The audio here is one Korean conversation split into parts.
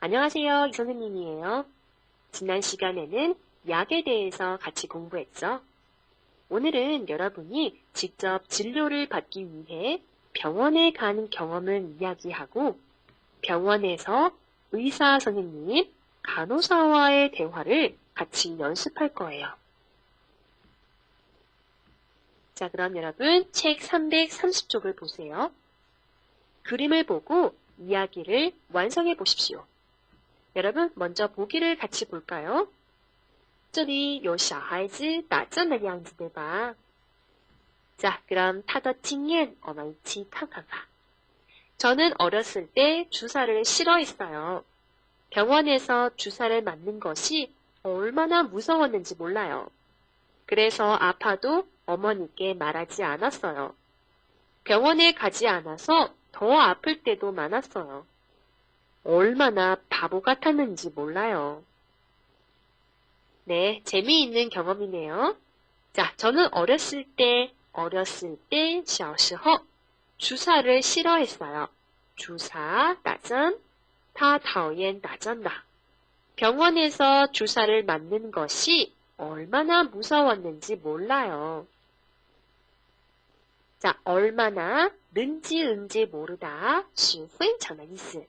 안녕하세요. 이 선생님이에요. 지난 시간에는 약에 대해서 같이 공부했죠. 오늘은 여러분이 직접 진료를 받기 위해 병원에 가는 경험을 이야기하고 병원에서 의사 선생님, 간호사와의 대화를 같이 연습할 거예요. 자, 그럼 여러분 책 330쪽을 보세요. 그림을 보고 이야기를 완성해 보십시오. 여러분 먼저 보기를 같이 볼까요? 这里有小孩子打针的样子，对吧？ 자, 그럼 他的经验我们一起看看吧. 저는 어렸을 때 주사를 싫어했어요. 병원에서 주사를 맞는 것이 얼마나 무서웠는지 몰라요. 그래서 아파도 어머니께 말하지 않았어요. 병원에 가지 않아서 더 아플 때도 많았어요. 얼마나 바보 같았는지 몰라요. 네, 재미있는 경험이네요. 자, 저는 어렸을 때, 小时候 주사를 싫어했어요. 주사, 打针, 他讨厌打针的. 병원에서 주사를 맞는 것이 얼마나 무서웠는지 몰라요. 자, 얼마나 는지 모르다 是非常的意思.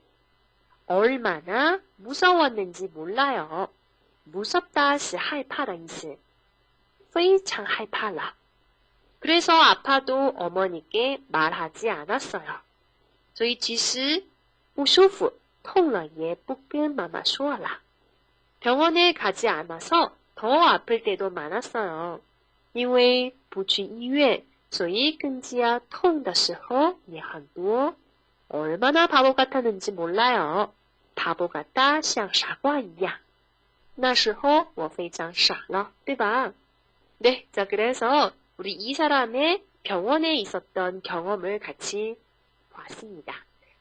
얼마나 무서웠는지 몰라요. 무섭다 是害怕的意思. 非常害怕了. 그래서 아파도 어머니께 말하지 않았어요. 所以其实不舒服痛了也不跟妈妈说了. 병원에 가지 않아서 더 아플 때도 많았어요. 因为不去医院所以更加痛的时候也很多. 얼마나 바보 같았는지 몰라요. 바보 같다 像傻瓜一样. 那时候我非常傻了, 对吧? 네, 자 그래서 우리 이 사람의 병원에 있었던 경험을 같이 봤습니다.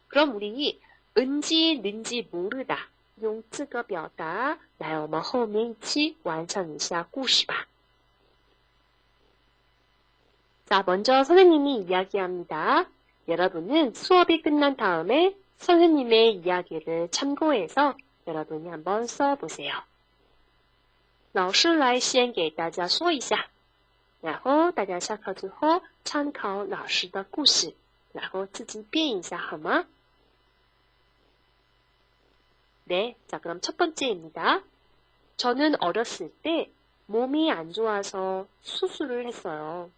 그럼 우리 은지, 는지 모르다 用这个表达来我们后面一起完成一下故事吧. 자, 먼저 선생님이 이야기합니다. 여러분은 수업이 끝난 다음에 선생님의 이야기를 참고해서 여러분이 한번 써보세요. 老师来先给大家说一下，然后大家下课之后参考老师的故事，然后自己编一下好吗？ 네, 자 그럼 첫 번째입니다. 저는 어렸을 때 몸이 안 좋아서 수술을 했어요.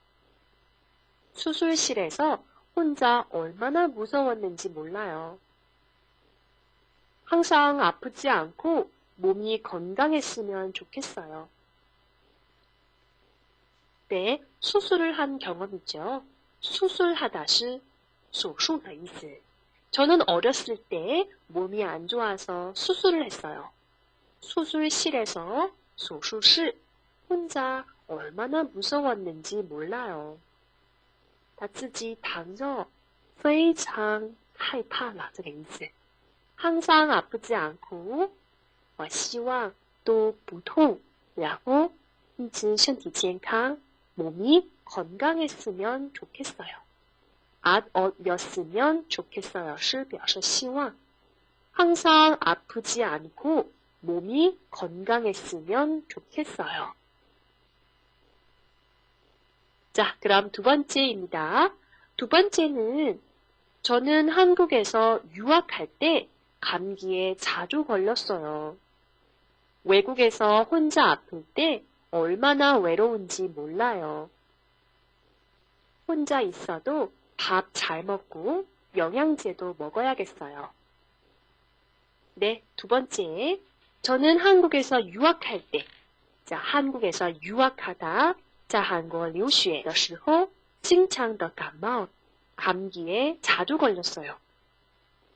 수술실에서 혼자 얼마나 무서웠는지 몰라요. 항상 아프지 않고 몸이 건강했으면 좋겠어요. 네, 수술을 한 경험이죠. 수술하다是手术的意思. 저는 어렸을 때 몸이 안 좋아서 수술을 했어요. 수술실에서 手术室 혼자 얼마나 무서웠는지 몰라요. 他自己躺着非常害怕了这个意思. 항상 아프지 않고 我希望都不痛, 然后一直身体健康, 몸이 건강했으면 좋겠어요. 였으면 좋겠어요. 是表示希望. 항상 아프지 않고 몸이 건강했으면 좋겠어요. 자, 그럼 두 번째입니다. 두 번째는 저는 한국에서 유학할 때 감기에 자주 걸렸어요. 외국에서 혼자 아플 때 얼마나 외로운지 몰라요. 혼자 있어도 밥 잘 먹고 영양제도 먹어야겠어요. 네, 두 번째. 저는 한국에서 유학할 때, 자, 한국에서 유학하다, 在韩国留学的时候经常得感冒, 감기에 자주 걸렸어요.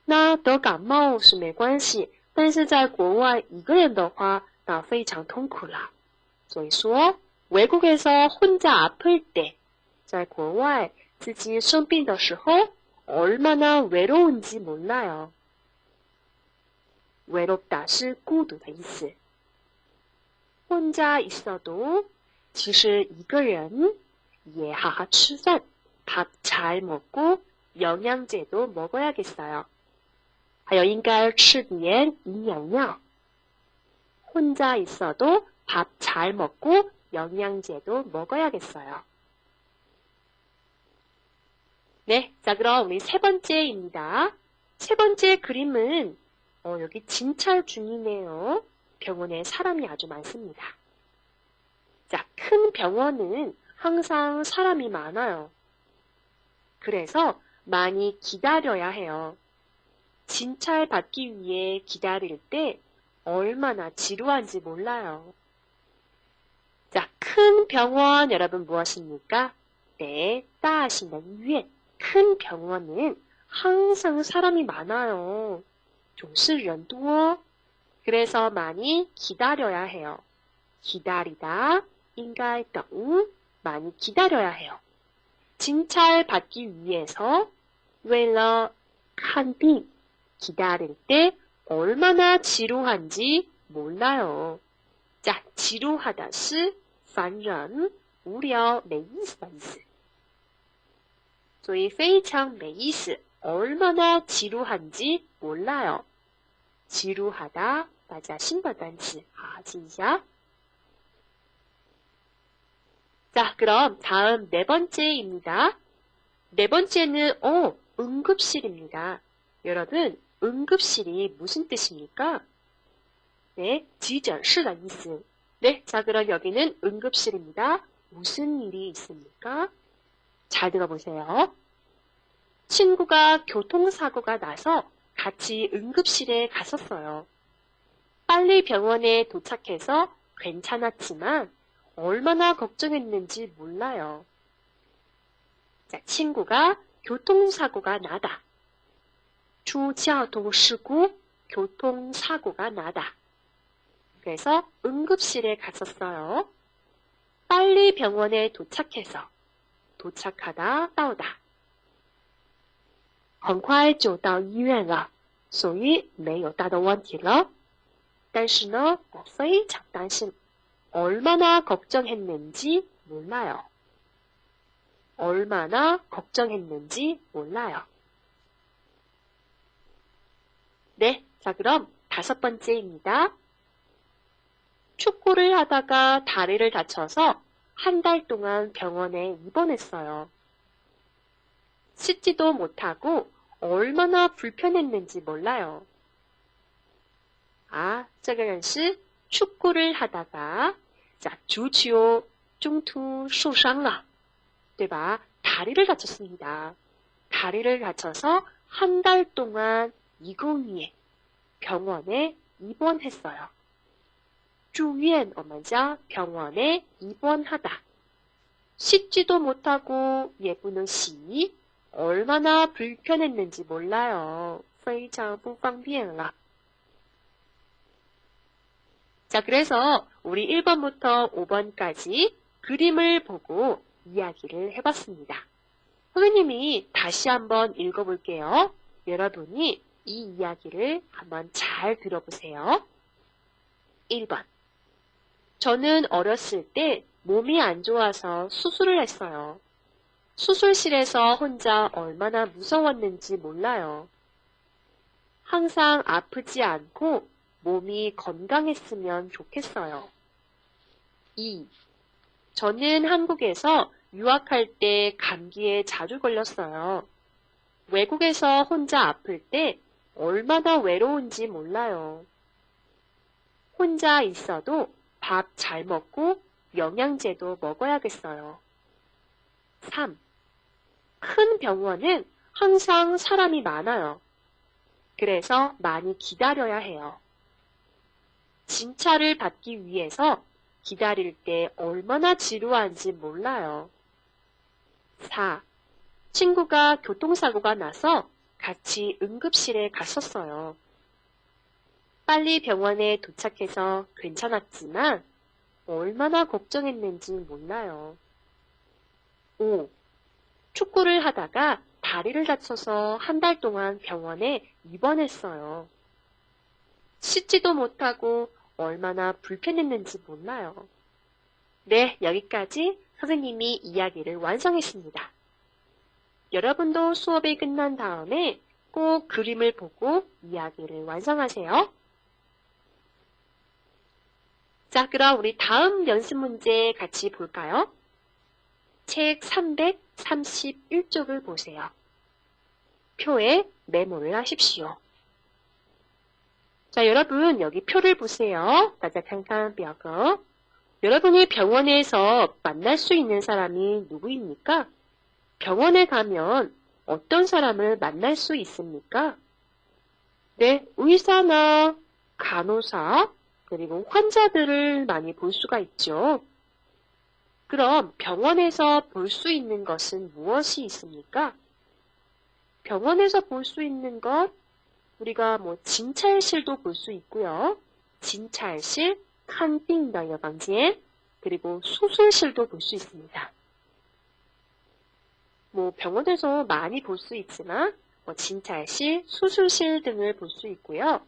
那得感冒是没关系，但是在国外一个人的话，那非常痛苦了。所以说， 외국에서 혼자 아플 때, 在国外自己生病的时候 얼마나 외로운지 몰라요. 외롭다 是孤独的意思. 혼자 있어도 其实一个人也好好吃饭, 밥 잘 먹고 영양제도 먹어야겠어요. 还有应该吃点营养药. 혼자 있어도 밥 잘 먹고 영양제도 먹어야겠어요. 네, 자 그럼 우리 세 번째입니다. 세 번째 그림은 여기 진찰 중이네요. 병원에 사람이 아주 많습니다. 자, 큰 병원은 항상 사람이 많아요. 그래서 많이 기다려야 해요. 진찰 받기 위해 기다릴 때 얼마나 지루한지 몰라요. 자, 큰 병원 여러분 무엇입니까? 네, 大型的医院. 큰 병원은 항상 사람이 많아요. 总是人多. 그래서 많이 기다려야 해요. 기다리다, 应该等, 많이 기다려야 해요. 진찰 받기 위해서, 为了看病, 기다릴 때 얼마나 지루한지 몰라요. 자, 지루하다是烦人, 无聊, 没意思的意思. 所以非常没意思, 얼마나 지루한지 몰라요. 지루하다, 大家新的单词, 好好记一下. 자, 그럼 다음 네 번째입니다. 네 번째는 응급실입니다. 여러분, 응급실이 무슨 뜻입니까? 네, 急诊室的意思. 네, 자 그럼 여기는 응급실입니다. 무슨 일이 있습니까? 잘 들어보세요. 친구가 교통사고가 나서 같이 응급실에 갔었어요. 빨리 병원에 도착해서 괜찮았지만 얼마나 걱정했는지 몰라요. 자, 친구가 교통사고가 나다. 出交通事故, 교통사고가 나다. 그래서 응급실에 갔었어요. 빨리 병원에 도착해서, 도착하다, 到达. 很快就到医院了，所以没有大的问题了。但是呢，我非常担心， 얼마나 걱정했는지 몰라요. 얼마나 걱정했는지 몰라요. 네, 자 그럼 다섯 번째입니다. 축구를 하다가 다리를 다쳐서 한 달 동안 병원에 입원했어요. 씻지도 못하고 얼마나 불편했는지 몰라요. 아, 这个人是 축구를 하다가, 자, 足球中途受伤了, 对吧? 다리를 다쳤습니다. 다리를 다쳐서 한 달 동안 一个月 병원에 입원했어요. 住院, 我们叫 병원에 입원하다. 씻지도 못하고 예쁘는 시, 얼마나 불편했는지 몰라요. 非常不方便了. 자, 그래서 우리 1번부터 5번까지 그림을 보고 이야기를 해봤습니다. 선생님이 다시 한번 읽어볼게요. 여러분이 이 이야기를 한번 잘 들어보세요. 1번. 저는 어렸을 때 몸이 안 좋아서 수술을 했어요. 수술실에서 혼자 얼마나 무서웠는지 몰라요. 항상 아프지 않고 몸이 건강했으면 좋겠어요. 2. 저는 한국에서 유학할 때 감기에 자주 걸렸어요. 외국에서 혼자 아플 때 얼마나 외로운지 몰라요. 혼자 있어도 밥 잘 먹고 영양제도 먹어야겠어요. 3. 큰 병원은 항상 사람이 많아요. 그래서 많이 기다려야 해요. 진찰을 받기 위해서 기다릴 때 얼마나 지루한지 몰라요. 4. 친구가 교통사고가 나서 같이 응급실에 갔었어요. 빨리 병원에 도착해서 괜찮았지만 얼마나 걱정했는지 몰라요. 5. 축구를 하다가 다리를 다쳐서 한 달 동안 병원에 입원했어요. 씻지도 못하고 얼마나 불편했는지 몰라요. 네, 여기까지 선생님이 이야기를 완성했습니다. 여러분도 수업이 끝난 다음에 꼭 꼭 그림을 보고 이야기를 완성하세요. 자, 그럼 우리 다음 연습 문제 같이 볼까요? 책 331쪽을 보세요. 표에 메모를 하십시오. 자, 여러분 여기 표를 보세요. 다자칸칸表格. 여러분이 병원에서 만날 수 있는 사람이 누구입니까? 병원에 가면 어떤 사람을 만날 수 있습니까? 네, 의사나 간호사, 그리고 환자들을 많이 볼 수가 있죠. 그럼 병원에서 볼 수 있는 것은 무엇이 있습니까? 병원에서 볼 수 있는 것, 우리가 진찰실도 볼 수 있고요. 진찰실, 칸빙더 방지엔, 그리고 수술실도 볼 수 있습니다. 병원에서 많이 볼 수 있지만 진찰실, 수술실 등을 볼 수 있고요.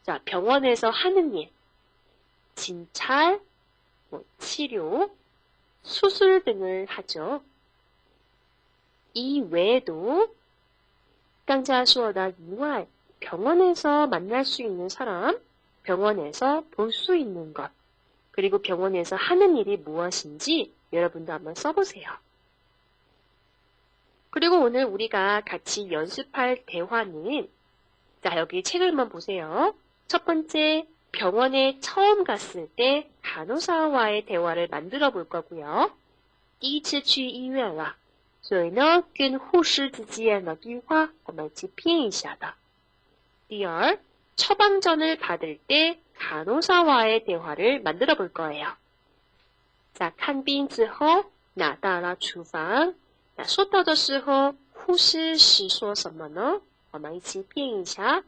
자, 병원에서 하는 일, 진찰, 치료, 수술 등을 하죠. 이 외에도 刚才说的以外 병원에서 만날 수 있는 사람, 병원에서 볼 수 있는 것, 그리고 병원에서 하는 일이 무엇인지 여러분도 한번 써보세요. 그리고 오늘 우리가 같이 연습할 대화는, 자, 여기 책을 한번 보세요. 첫 번째, 병원에 처음 갔을 때 간호사와의 대화를 만들어 볼 거고요. 第一次去医院了，所以呢，跟护士之间的对话我们一起拼一下的。第二, 처방전을 받을 때 간호사와의 대화를 만들어 볼 거예요. 자, 看病之后拿到了处方，那收到的时候护士是说什么呢？我们一起拼一下。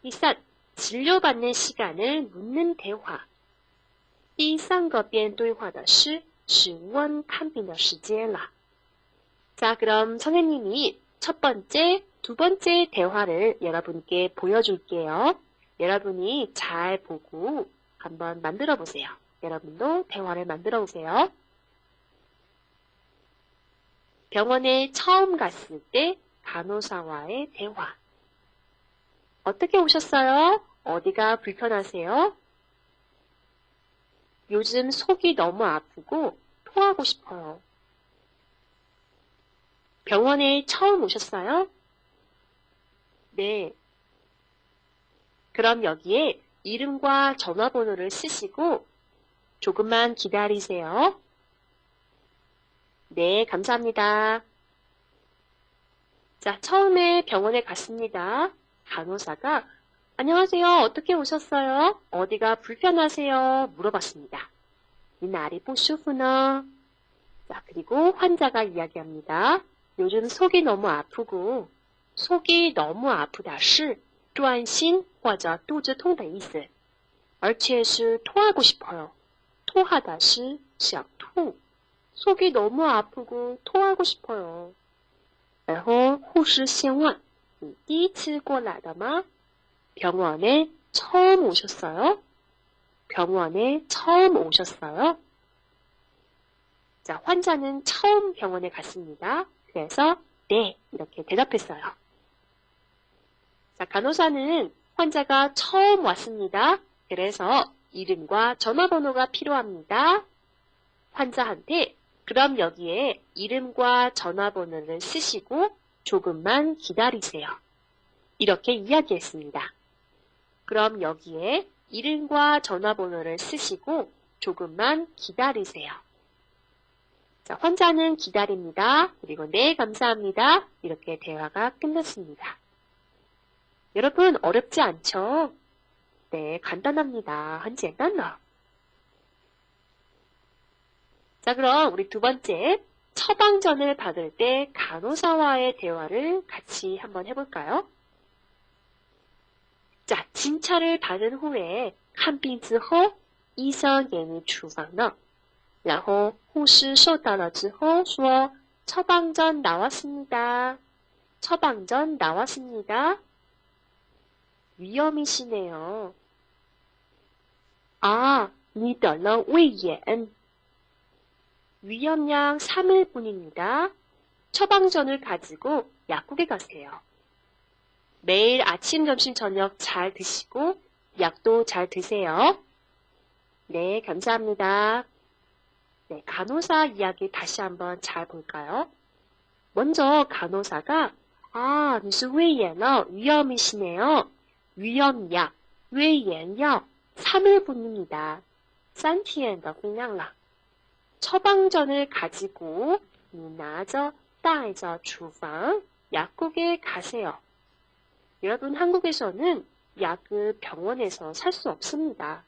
第三, 진료받는 시간을 묻는 대화. 第三个边对话的是问看病的时间了。 자, 그럼 선생님이 첫 번째, 두 번째 대화를 여러분께 보여줄게요. 여러분이 잘 보고 한번 만들어 보세요. 여러분도 대화를 만들어 보세요. 병원에 처음 갔을 때 간호사와의 대화. 어떻게 오셨어요? 어디가 불편하세요? 요즘 속이 너무 아프고 토하고 싶어요. 병원에 처음 오셨어요? 네. 그럼 여기에 이름과 전화번호를 쓰시고 조금만 기다리세요. 네, 감사합니다. 자, 처음에 병원에 갔습니다. 간호사가 안녕하세요. 어떻게 오셨어요? 어디가 불편하세요? 물어봤습니다. 이 날이 不舒服呢? 자, 그리고 환자가 이야기합니다. 요즘 속이 너무 아프고, 속이 너무 아프다是转心或者肚子痛的意思，而且是토하고 싶어요. 토하다是想吐. 속이 너무 아프고 토하고 싶어요. 然后护士先问你第一次过来的吗? 병원에 처음 오셨어요? 병원에 처음 오셨어요? 자, 환자는 처음 병원에 갔습니다. 그래서 네, 이렇게 대답했어요. 자, 간호사는 환자가 처음 왔습니다. 그래서 이름과 전화번호가 필요합니다. 환자한테 그럼 여기에 이름과 전화번호를 쓰시고 조금만 기다리세요. 이렇게 이야기했습니다. 그럼 여기에 이름과 전화번호를 쓰시고 조금만 기다리세요. 자, 환자는 기다립니다. 그리고 네, 감사합니다. 이렇게 대화가 끝났습니다. 여러분, 어렵지 않죠? 네, 간단합니다. 很简单的. 자, 그럼 우리 두 번째, 처방전을 받을 때 간호사와의 대화를 같이 한번 해볼까요? 자, 진찰을 받은 후에 看病之后医生给你处方了，然后护士收到了之后说 처방전 나왔습니다. 처방전 나왔습니다. 위험이시네요. 아, 你得了胃炎. 위험량 3일뿐입니다. 처방전을 가지고 약국에 가세요. 매일 아침, 점심, 저녁 잘 드시고 약도 잘 드세요. 네, 감사합니다. 네, 간호사 이야기 다시 한번 잘 볼까요? 먼저 간호사가 무슨胃炎어 위험이시네요. 위험약, 胃炎药 3일분입니다. 3天的分量了. 처방전을 가지고 你拿着带着处方 약국에 가세요. 여러분 한국에서는 약을 병원에서 살 수 없습니다.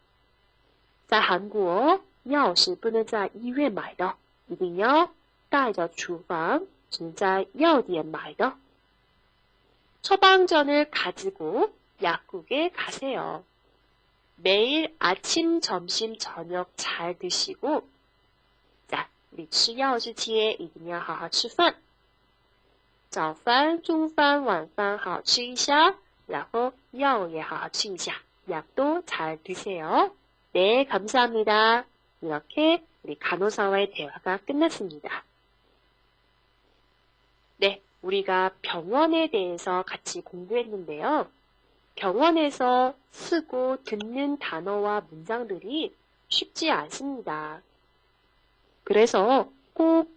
在韩国药是不能在医院买的，一定要带着处方，只能在药店买的。 처방전을 가지고 약국에 가세요. 매일 아침, 점심, 저녁 잘 드시고, 자, 你吃药之前一定要好好吃饭。早饭、中饭、晚饭好好吃一下，然后药也好好吃一下， 약도 잘 드세요. 네, 감사합니다. 이렇게 우리 간호사와의 대화가 끝났습니다. 네, 우리가 병원에 대해서 같이 공부했는데요. 병원에서 쓰고 듣는 단어와 문장들이 쉽지 않습니다. 그래서 꼭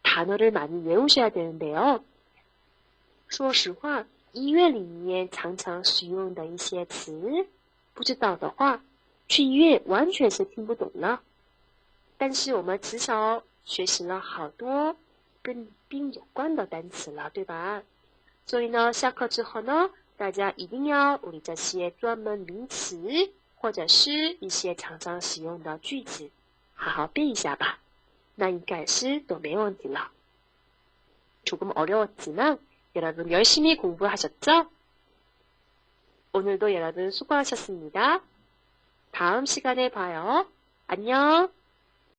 단어를 많이 외우셔야 되는데요. 说实话，医院里面常常使用的一些词，不知道的话，去医院完全是听不懂了。但是我们至少学习了好多跟病有关的单词了，对吧？所以呢，下课之后呢，大家一定要我们这些专门名词或者是一些常常使用的句子，好好背一下吧。那应该是都没问题了。조금 어려웠지만 여러분 열심히 공부하셨죠? 오늘도 여러분 수고하셨습니다. 다음 시간에 봐요. 안녕.